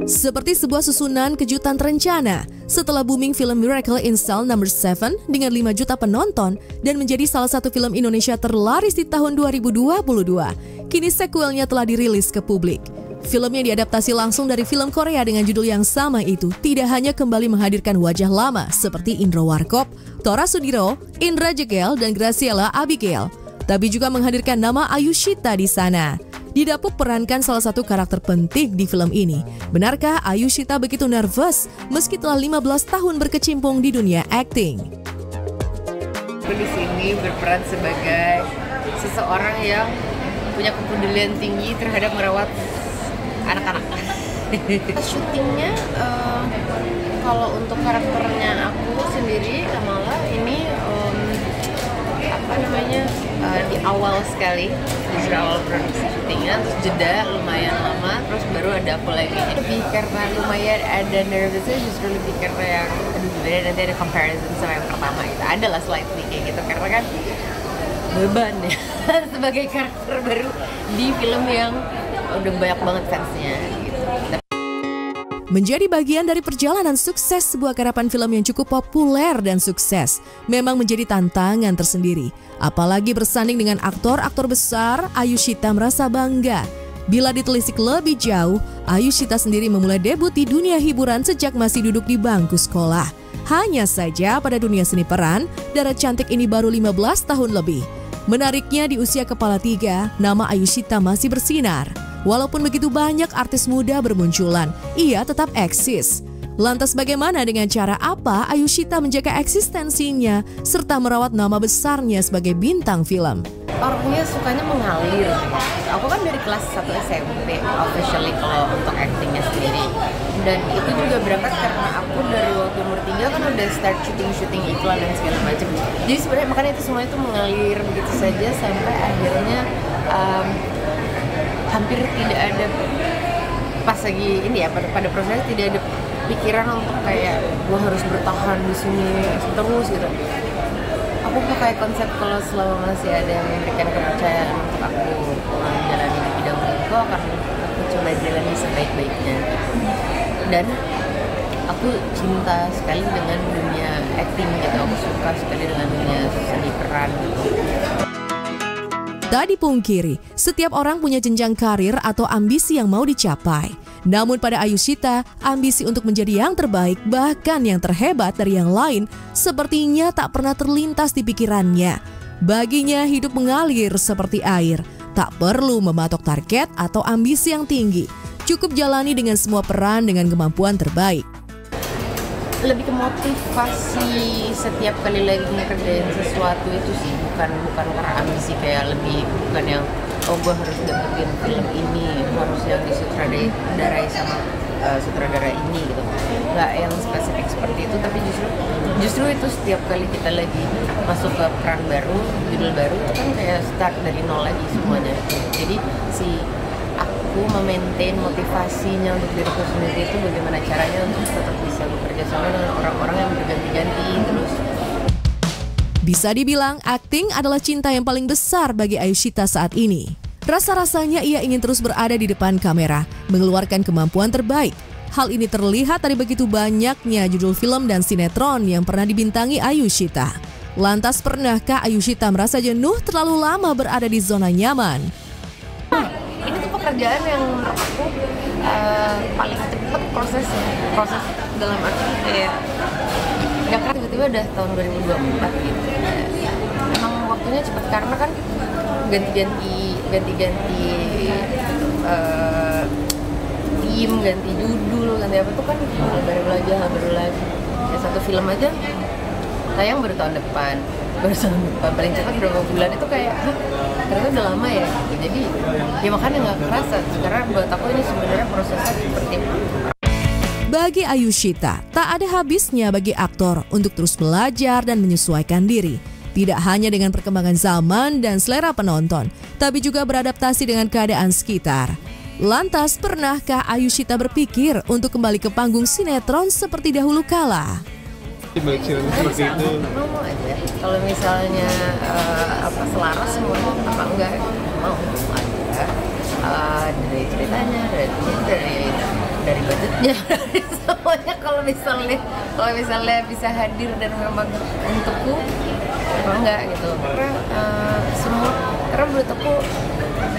Seperti sebuah susunan kejutan terencana, setelah booming film Miracle in Cell No. 7 dengan 5 juta penonton dan menjadi salah satu film Indonesia terlaris di tahun 2022, kini sequelnya telah dirilis ke publik. Film yang diadaptasi langsung dari film Korea dengan judul yang sama itu tidak hanya kembali menghadirkan wajah lama seperti Indro Warkop, Tora Sudiro, Indra Jegel, dan Graciela Abigail, tapi juga menghadirkan nama Ayushita di sana. Didapuk perankan salah satu karakter penting di film ini. Benarkah Ayushita begitu nervous meski telah 15 tahun berkecimpung di dunia akting? Aku di sini berperan sebagai seseorang yang punya kepedulian tinggi terhadap merawat anak-anak. Syutingnya kalau untuk karakternya aku sendiri Kamala ini di awal sekali, justru awal produksi syutingnya, terus jeda lumayan lama, terus baru ada aku lagi. Lebih karena lumayan ada nervousnya, justru lebih karena yang beda, nanti ada comparison sama yang pertama gitu. Ada lah slightly kayak gitu, karena kan beban ya sebagai karakter baru di film yang udah banyak banget fansnya gitu. Menjadi bagian dari perjalanan sukses sebuah garapan film yang cukup populer dan sukses memang menjadi tantangan tersendiri. Apalagi bersanding dengan aktor-aktor besar, Ayushita merasa bangga. Bila ditelisik lebih jauh, Ayushita sendiri memulai debut di dunia hiburan sejak masih duduk di bangku sekolah. Hanya saja pada dunia seni peran, Dara cantik ini baru 15 tahun lebih. Menariknya di usia kepala 3, nama Ayushita masih bersinar. Walaupun begitu banyak artis muda bermunculan, ia tetap eksis. Lantas bagaimana dengan cara apa Ayushita menjaga eksistensinya serta merawat nama besarnya sebagai bintang film? Orangnya sukanya mengalir. Aku kan dari kelas 1 SMP officially kalau untuk actingnya sendiri. Dan itu juga berangkat karena aku dari waktu umur 3 kan udah start syuting iklan dan segala macam. Jadi sebenarnya makanya itu semua itu mengalir begitu saja sampai akhirnya hampir tidak ada pas lagi ini ya pada proses tidak ada pikiran untuk kayak gue harus bertahan di sini terus gitu. Aku pakai konsep kalau selama masih ada yang memberikan kepercayaan untuk aku menjalani di bidang itu, akan aku coba jalani sebaik-baiknya. Dan aku cinta sekali dengan dunia acting gitu, aku suka sekali dengan dunia seni peran gitu. Tak dipungkiri, setiap orang punya jenjang karir atau ambisi yang mau dicapai. Namun pada Ayushita, ambisi untuk menjadi yang terbaik bahkan yang terhebat dari yang lain sepertinya tak pernah terlintas di pikirannya. Baginya hidup mengalir seperti air, tak perlu mematok target atau ambisi yang tinggi. Cukup jalani dengan semua peran dengan kemampuan terbaik. Lebih ke motivasi setiap kali lagi ngerjain sesuatu itu sih, bukan karena ambisi kayak lebih bukan yang gue harus dapetin film ini, harus yang disutradarai sama sutradara ini gitu. Nggak yang spesifik seperti itu, tapi justru itu setiap kali kita lagi masuk ke peran baru, judul baru itu kan kayak start dari nol lagi semuanya. Jadi aku memaintain motivasinya untuk diriku sendiri itu bagaimana caranya untuk tetap bisa bekerja sama dengan orang-orang yang berganti-ganti terus. Bisa dibilang akting adalah cinta yang paling besar bagi Ayushita saat ini. Rasa-rasanya ia ingin terus berada di depan kamera, mengeluarkan kemampuan terbaik. Hal ini terlihat dari begitu banyaknya judul film dan sinetron yang pernah dibintangi Ayushita. Lantas pernahkah Ayushita merasa jenuh terlalu lama berada di zona nyaman? Ini tuh pekerjaan yang menurut aku paling cepat proses dalam arti kayak nggak kan tiba-tiba udah tahun 2024 gitu. Emang waktunya cepat karena kan ganti-ganti tim, ganti judul, ganti apa tuh kan baru lagi. Ya, satu film aja tayang baru tahun depan paling cepat berapa bulan itu kayak ternyata udah lama ya gitu. Jadi ya makanya nggak kerasa karena buat aku ini sebenarnya prosesnya seperti itu. Bagi Ayushita, tak ada habisnya bagi aktor untuk terus belajar dan menyesuaikan diri. Tidak hanya dengan perkembangan zaman dan selera penonton, tapi juga beradaptasi dengan keadaan sekitar. Lantas, pernahkah Ayushita berpikir untuk kembali ke panggung sinetron seperti dahulu kala? Seperti itu. Mau aja. Kalau misalnya selaras semuanya apa enggak mau aja. Dari ceritanya, dari dari budgetnya, dari semuanya. Kalau misalnya bisa hadir dan memang untukku, apa enggak gitu. Karena menurut aku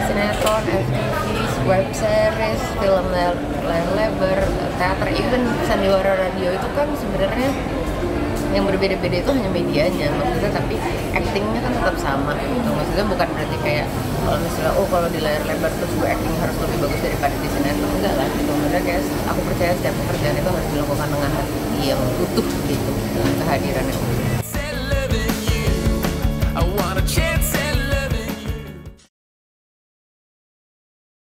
sinetron, FTV, web series, film layar lebar, teater, even sandiwara radio itu kan sebenarnya yang berbeda-beda itu hanya medianya maksudnya, tapi actingnya kan tetap sama gitu. Maksudnya bukan berarti kayak kalau misalnya kalau di layar lebar terus gue acting harus lebih bagus daripada di sinetron, enggak lah gitu. Maksudnya kayak aku percaya setiap pekerjaan itu harus dilakukan dengan hati yang utuh gitu, dengan kehadiran yang utuh.